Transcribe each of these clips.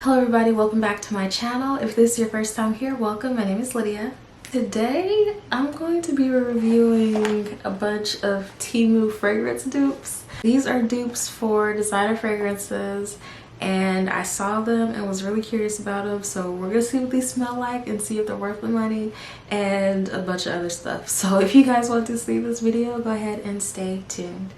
Hello everybody, welcome back to my channel. If this is your first time here, welcome. My name is Lydia. Today I'm going to be reviewing a bunch of TEMU fragrance dupes. These are dupes for designer fragrances and I saw them and was really curious about them, so we're gonna see what these smell like and see if they're worth the money and a bunch of other stuff. So if you guys want to see this video, go ahead and stay tuned.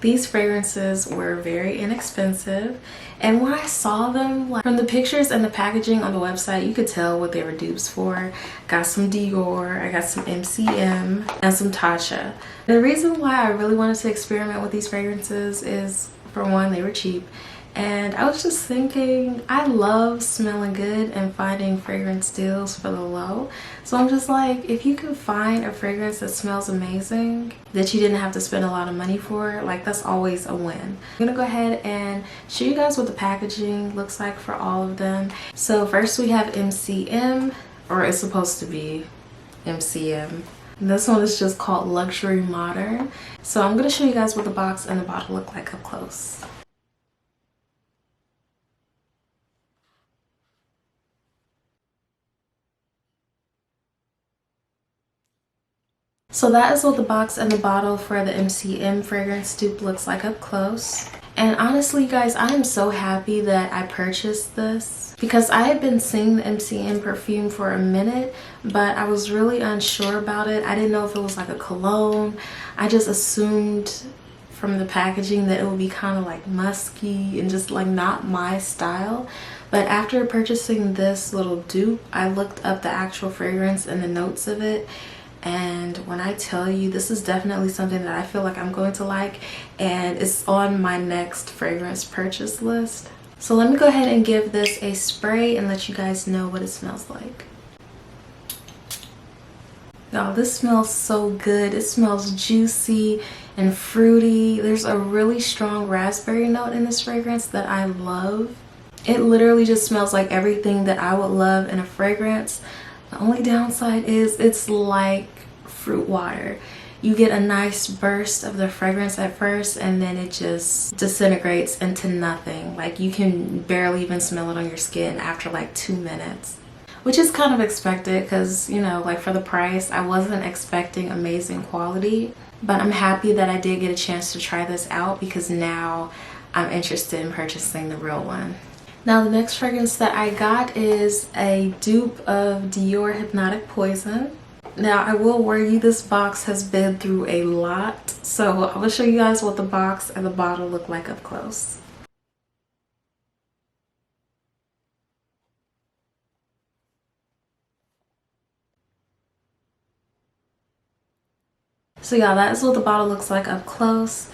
These fragrances were very inexpensive, and when I saw them, like, from the pictures and the packaging on the website, you could tell what they were dupes for. Got some Dior, I got some MCM, and some Tatcha. The reason why I really wanted to experiment with these fragrances is, for one, they were cheap. And I was just thinking, I love smelling good and finding fragrance deals for the low. So I'm just like, if you can find a fragrance that smells amazing, that you didn't have to spend a lot of money for, like, that's always a win. I'm gonna go ahead and show you guys what the packaging looks like for all of them. So first we have MCM, or it's supposed to be MCM. This one is just called Luxury Modern. So I'm gonna show you guys what the box and the bottle look like up close. So that is what the box and the bottle for the MCM fragrance dupe looks like up close. And honestly guys, I am so happy that I purchased this because I had been seeing the MCM perfume for a minute, but I was really unsure about it. I didn't know if it was like a cologne. I just assumed from the packaging that it would be kind of like musky and just like not my style. But after purchasing this little dupe, I looked up the actual fragrance and the notes of it. And when I tell you, this is definitely something that I feel like I'm going to like, and it's on my next fragrance purchase list. So let me go ahead and give this a spray and let you guys know what it smells like. Y'all, this smells so good. It smells juicy and fruity. There's a really strong raspberry note in this fragrance that I love. It literally just smells like everything that I would love in a fragrance. The only downside is it's like fruit water. You get a nice burst of the fragrance at first and then it just disintegrates into nothing. Like, you can barely even smell it on your skin after like 2 minutes, which is kind of expected because, you know, like, for the price, I wasn't expecting amazing quality. But I'm happy that I did get a chance to try this out because now I'm interested in purchasing the real one. Now the next fragrance that I got is a dupe of Dior Hypnotic Poison. Now I will warn you, this box has been through a lot, so I will show you guys what the box and the bottle look like up close. So yeah, that is what the bottle looks like up close.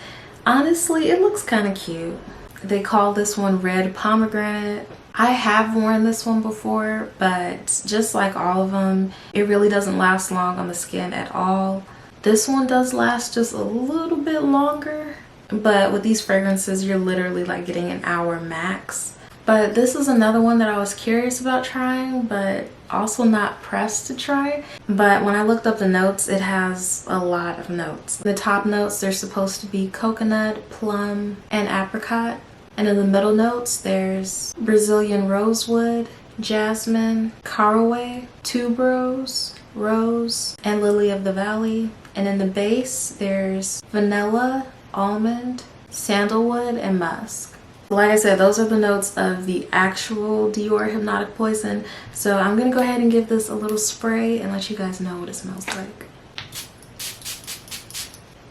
Honestly, it looks kind of cute. They call this one Red Pomegranate. I have worn this one before, but just like all of them, it really doesn't last long on the skin at all. This one does last just a little bit longer, but with these fragrances, you're literally like getting an hour max. But this is another one that I was curious about trying, but also not pressed to try. But when I looked up the notes, it has a lot of notes. The top notes, they're supposed to be coconut, plum, and apricot. And in the middle notes, there's Brazilian rosewood, jasmine, caraway, tuberose, rose, and lily of the valley. And in the base, there's vanilla, almond, sandalwood, and musk. Like I said, those are the notes of the actual Dior Hypnotic Poison. So I'm gonna go ahead and give this a little spray and let you guys know what it smells like.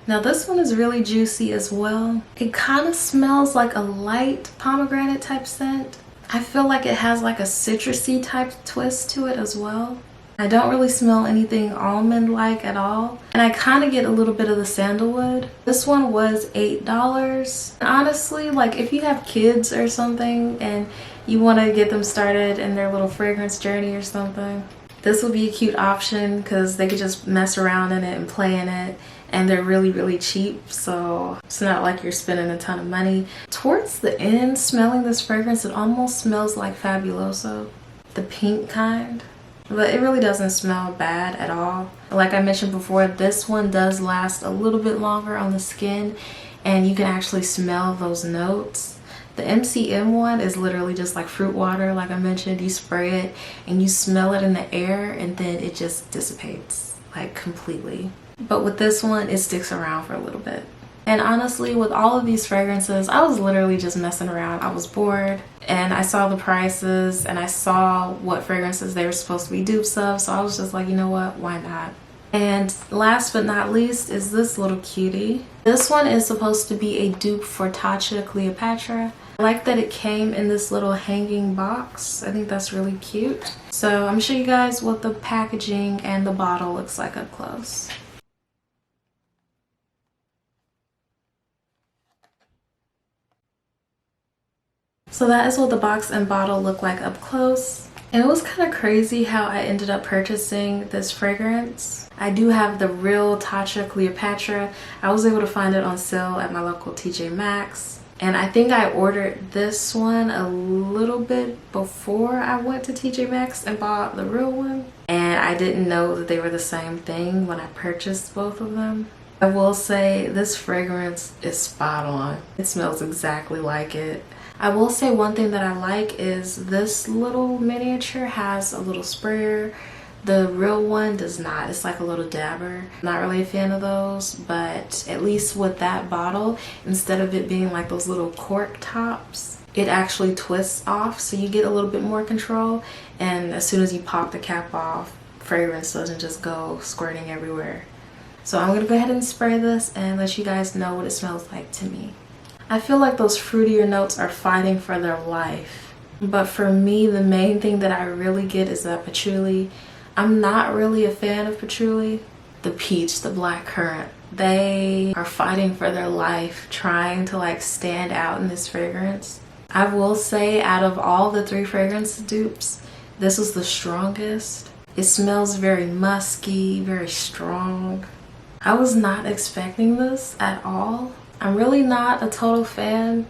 Now this one is really juicy as well. It kind of smells like a light pomegranate type scent. I feel like it has like a citrusy type twist to it as well. I don't really smell anything almond like at all. And I kind of get a little bit of the sandalwood. This one was $8. Honestly, like, if you have kids or something and you want to get them started in their little fragrance journey or something, this would be a cute option because they could just mess around in it and play in it. And they're really cheap, so it's not like you're spending a ton of money. Towards the end, smelling this fragrance, it almost smells like Fabuloso, the pink kind. but it really doesn't smell bad at all. Like I mentioned before, this one does last a little bit longer on the skin, and you can actually smell those notes. The MCM one is literally just like fruit water. Like I mentioned, you spray it and you smell it in the air and then it just dissipates like completely. But with this one, it sticks around for a little bit. And honestly, with all of these fragrances, I was literally just messing around. I was bored and I saw the prices and I saw what fragrances they were supposed to be dupes of. So I was just like, you know what, why not? And last but not least is this little cutie. This one is supposed to be a dupe for Tatcha Cleopatra. I like that it came in this little hanging box. I think that's really cute. So I'm gonna show you guys what the packaging and the bottle looks like up close. So that is what the box and bottle look like up close. And it was kind of crazy how I ended up purchasing this fragrance. I do have the real Tatcha Cleopatra. I was able to find it on sale at my local TJ Maxx. And I think I ordered this one a little bit before I went to TJ Maxx and bought the real one. And I didn't know that they were the same thing when I purchased both of them. I will say this fragrance is spot on. It smells exactly like it. I will say one thing that I like is this little miniature has a little sprayer. The real one does not. It's like a little dabber. Not really a fan of those, but at least with that bottle, instead of it being like those little cork tops, it actually twists off, so you get a little bit more control. And as soon as you pop the cap off, fragrance doesn't just go squirting everywhere. So I'm gonna go ahead and spray this and let you guys know what it smells like to me. I feel like those fruitier notes are fighting for their life. But for me, the main thing that I really get is that patchouli. I'm not really a fan of patchouli. The peach, the black currant, they are fighting for their life, trying to like stand out in this fragrance. I will say out of all the 3 fragrance dupes, this was the strongest. It smells very musky, very strong. I was not expecting this at all. I'm really not a total fan,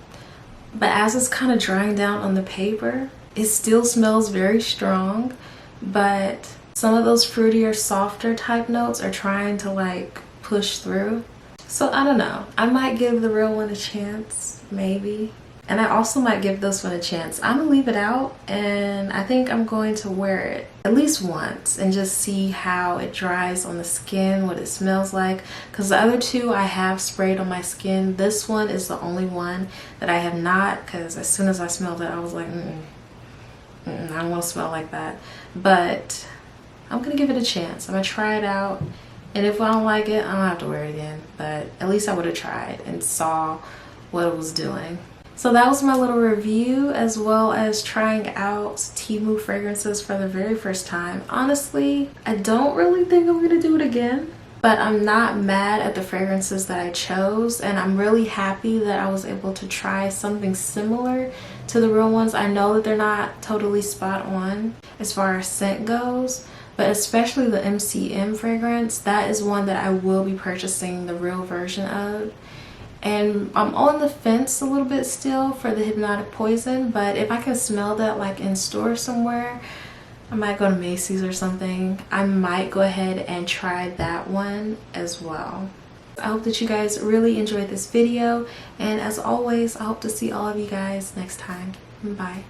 but as it's kind of drying down on the paper, it still smells very strong, but some of those fruitier, softer type notes are trying to like push through. So I don't know. I might give the real one a chance, maybe. And I also might give this one a chance. I'm gonna leave it out and I think I'm going to wear it at least once and just see how it dries on the skin, what it smells like. Because the other 2 I have sprayed on my skin. This one is the only one that I have not, because as soon as I smelled it, I was like, I don't want to smell like that. But I'm gonna give it a chance. I'm gonna try it out. And if I don't like it, I don't have to wear it again. But at least I would have tried and saw what it was doing. So that was my little review, as well as trying out TEMU fragrances for the very first time. Honestly, I don't really think I'm gonna do it again, but I'm not mad at the fragrances that I chose, and I'm really happy that I was able to try something similar to the real ones. I know that they're not totally spot on as far as scent goes, but especially the MCM fragrance, that is one that I will be purchasing the real version of. And I'm on the fence a little bit still for the Hypnotic Poison, but if I can smell that like in store somewhere, I might go to Macy's or something. I might go ahead and try that one as well. I hope that you guys really enjoyed this video, and as always, I hope to see all of you guys next time. Bye.